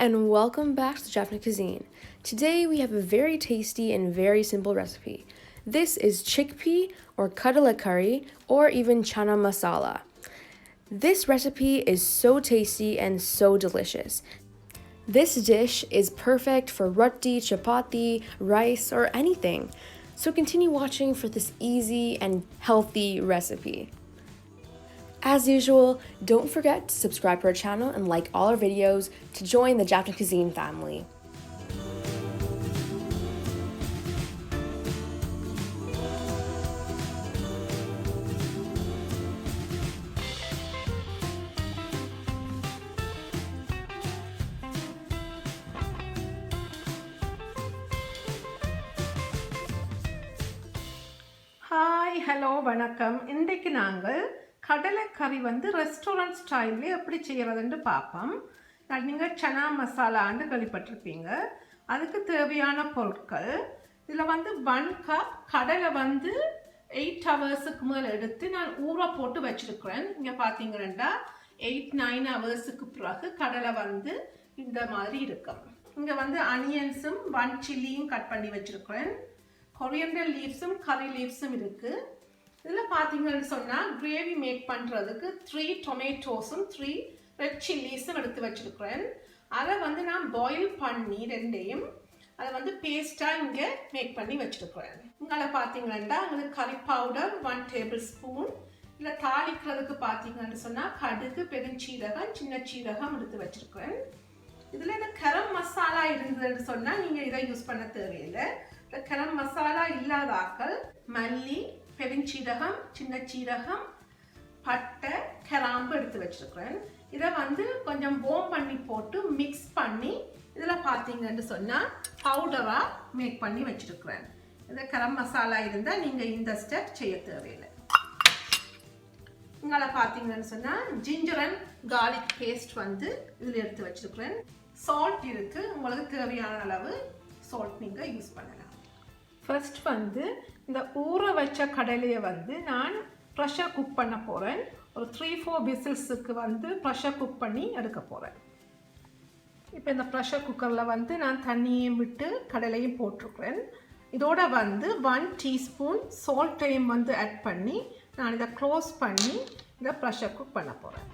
and welcome back to Jaffna Cuisine. Today we have a very tasty and very simple recipe. This is chickpea or kadala curry or even chana masala. This recipe is so tasty and so delicious. This dish is perfect for roti, chapati, rice, or anything. So continue watching for this easy and healthy recipe. As usual, don't forget to subscribe to our channel and like all our videos to join the Jaffna Cuisine family. Hi hello வணக்கம். இன்றைக்கு நாங்கள் கடலை கறி restaurant ஸ்டைல்லே எப்படி செய்கிறதுன்னு பார்ப்போம். நீங்கள் சனா மசாலான்னு கேள்விப்பட்டிருப்பீங்க. அதுக்கு தேவையான பொருட்கள் இதில் 1 கப் கடலை 8 ஹவர்ஸுக்கு மேலே எடுத்து நான் ஊற போட்டு வச்சுருக்கிறேன். இங்கே பார்த்தீங்கன்னா 8-9 ஹவர்ஸுக்கு பிறகு கடலை இந்த மாதிரி இருக்கும். இங்கே அனியன்ஸும் 1 சில்லியும் கட் பண்ணி வச்சுருக்கிறேன். Coriander leavesum, curry leavesum இருக்கு. இதில் பார்த்தீங்கன்னு சொன்னால் கிரேவி மேக் பண்ணுறதுக்கு 3 டொமேட்டோஸும் 3 ரெட் சில்லிஸும் எடுத்து வச்சுருக்கிறேன். அதை நான் பாயில் பண்ணி ரெண்டையும் அதை பேஸ்ட்டாக இங்கே மேக் பண்ணி வச்சுருக்கிறேன். இங்கே பார்த்தீங்கன்னா உங்களுக்கு கறி பவுடர் 1 டேபிள் ஸ்பூன். இல்லை தாளிக்கிறதுக்கு பார்த்தீங்கன்னு சொன்னால் கடுகு, பெருஞ்சீரகம், சின்ன சீரகம் எடுத்து வச்சுருக்கிறேன். இதில் இந்த கரம் மசாலா இருந்ததுன்னு சொன்னால் நீங்கள் இதை யூஸ் பண்ண தேவையில்லை. கரம் மசாலா இல்லாத ஆக்கள் மல்லி, பெருஞ்சீரகம், சின்ன சீரகம், பட்டை, கிராம்பு எடுத்து வச்சிருக்கிறேன். இதை கொஞ்சம் போம் பண்ணி போட்டு மிக்ஸ் பண்ணி இதில் பார்த்தீங்கன்னு சொன்னால் பவுடராக மேக் பண்ணி வச்சிருக்கிறேன். இதை கரம் மசாலா இருந்தால் நீங்கள் இந்த ஸ்டெப் செய்ய தேவையில்லை. இங்கே பார்த்தீங்கன்னு சொன்னால் ஜிஞ்சர் அண்ட் கார்லிக் பேஸ்ட் இதில் எடுத்து வச்சிருக்கிறேன். சால்ட் இருக்குது, உங்களுக்கு தேவையான அளவு சால்ட் நீங்கள் யூஸ் பண்ணலாம். ஃபர்ஸ்ட் இந்த ஊற வச்ச கடலையை நான் ப்ரெஷர் குக் பண்ண போகிறேன். ஒரு 3-4 விசில்ஸுக்கு ப்ரெஷர் குக் பண்ணி எடுக்க போகிறேன். இப்போ இந்த ப்ரெஷர் குக்கரில் நான் தண்ணியையும் விட்டு கடலையும் போட்டிருக்கிறேன். இதோட 1 டீஸ்பூன் சால்ட்டையும் ஆட் பண்ணி நான் இதை க்ளோஸ் பண்ணி இதை ப்ரெஷர் குக் பண்ண போகிறேன்.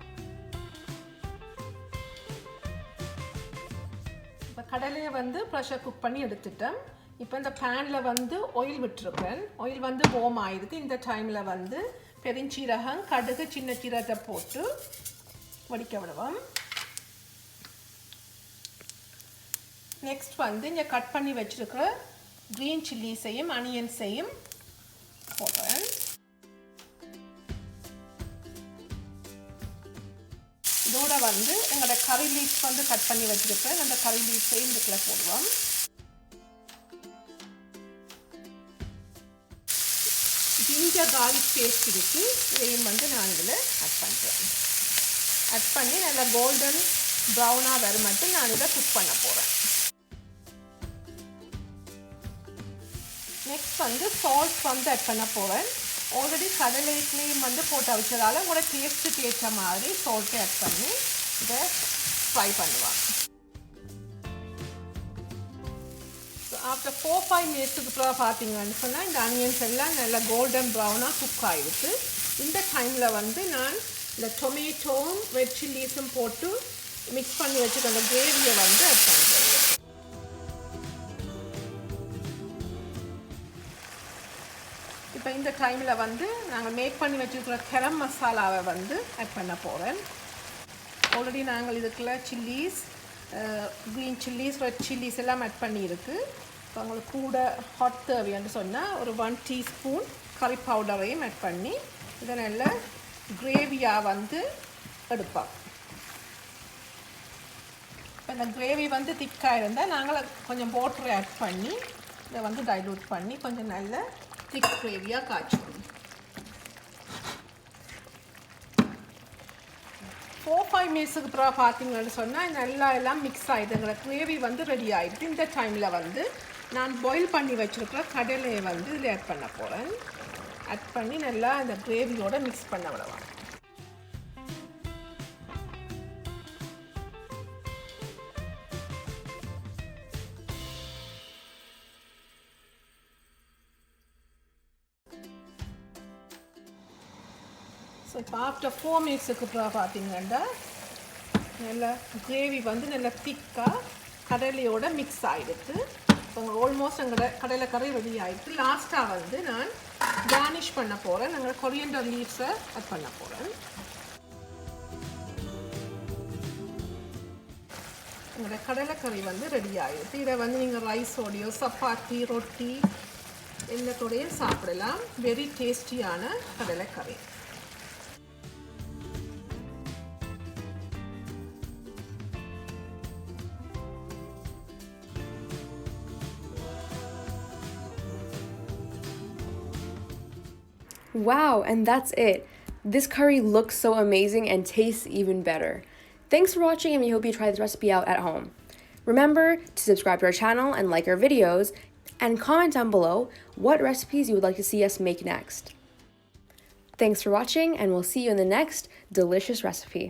இப்போ கடலையை ப்ரெஷர் குக் பண்ணி எடுத்துட்டேன். இப்போ இந்த பேனில் ஆயில் விட்டுருக்கேன். ஆயில் வார்ம் ஆயிருக்கு. இந்த டைமில் பெருஞ்சீரகம், கடுகு, சின்ன சீரகத்தை போட்டு வடிக்க விடுவோம். நெக்ஸ்ட் இங்கே கட் பண்ணி வச்சுருக்கிற க்ரீன் சில்லிஸையும் அனியன்ஸையும் போடுறேன். இதோட எங்களோட கறி லீவ்ஸ் கட் பண்ணி வச்சுருக்கேன். அந்த கறி லீவ்ஸையும் இதுக்குள்ள போடுவோம். ஜிஞ்சர் கார்லிக் பேஸ்ட் இருக்குது, இதையும் நான் இதில் ஆட் பண்ணுறேன். ஆட் பண்ணி நல்லா கோல்டன் ப்ரௌனாக வர மட்டும் நான் இதை குக் பண்ண போகிறேன். நெக்ஸ்ட் சால்ட் ஆட் பண்ண போகிறேன். ஆல்ரெடி கடலைக்குலேயும் போட்டு வச்சதால் உங்களோட டேஸ்ட்டுக்கு ஏற்ற மாதிரி சால்ட்டை ஆட் பண்ணி இதை ஃப்ரை பண்ணுவாங்க. ஆஃப்டர் 4-5 மினிட்ஸுக்கு அப்புறம் பார்த்தீங்கன்னு சொன்னால் இந்த அனியன்ஸ் எல்லாம் நல்லா கோல்டன் ப்ரௌனாக குக் ஆகிடுச்சு. இந்த டைமில் நான் இந்த டொமேட்டோவும் ரெட் சில்லிஸும் போட்டு மிக்ஸ் பண்ணி வச்சுக்க அந்த கிரேவியை ஆட் பண்ணுறேன். இப்போ இந்த டைமில் நாங்கள் மேக் பண்ணி வச்சுருக்கிற கரம் மசாலாவை ஆட் பண்ண போகிறேன். ஆல்ரெடி நாங்கள் இதுக்குள்ள chillies, green chillies, red chillies எல்லாம் ஆட் பண்ணியிருக்கு. இப்போ உங்களுக்கு கூட ஹாட் தேவைன்னு சொன்னால் ஒரு 1 டீஸ்பூன் கறி பவுடரையும் ஆட் பண்ணி இதை நல்ல கிரேவியாக எடுப்போம். இப்போ இந்த கிரேவி திக்காக இருந்தால் நாங்கள் கொஞ்சம் வாட்டரை ஆட் பண்ணி இதை டைலூட் பண்ணி கொஞ்சம் நல்ல திக் கிரேவியாக காய்ச்சுவோம். 4-5 மினிட்ஸுக்கு அப்புறம் பார்த்தீங்கன்னு சொன்னால் நல்லா எல்லாம் மிக்ஸ் ஆகிடுங்கிற கிரேவி ரெடி ஆகிடுது. இந்த டைமில் நான் பாயில் பண்ணி வச்சுருக்கிற கடலையை இதில் ஆட் பண்ண போகிறேன். ஆட் பண்ணி நல்லா அந்த கிரேவியோடு மிக்ஸ் பண்ண விடுவாங்க. ஸோ இப்போ ஆஃப்டர் 4 மினிட்ஸுக்கு அப்புறம் பார்த்தீங்கன்னா நல்லா கிரேவி வந்து நல்லா திக்காக கடலையோட மிக்ஸ் ஆகிடுது. ஸோ ஆல்மோஸ்ட் எங்களோட கடலைக்கறி ரெடி ஆகிடுது. லாஸ்ட்டாக வந்து நான் கார்னிஷ் பண்ண போகிறேன். நாங்கள் கொரியண்டர் லீவ்ஸை ஆட் பண்ண போகிறேன். எங்களோட கடலைக்கறி வந்து ரெடி ஆகிடுது. இதை வந்து நீங்கள் ரைஸோடையோ சப்பாத்தி ரொட்டி எல்லாத்தோடையும் சாப்பிடலாம். வெரி டேஸ்டியான கடலைக்கறி. Wow, and that's it. This curry looks so amazing and tastes even better. Thanks for watching, and we hope you try this recipe out at home. Remember to subscribe to our channel and like our videos, and comment down below what recipes you would like to see us make next. Thanks for watching, and we'll see you in the next delicious recipe.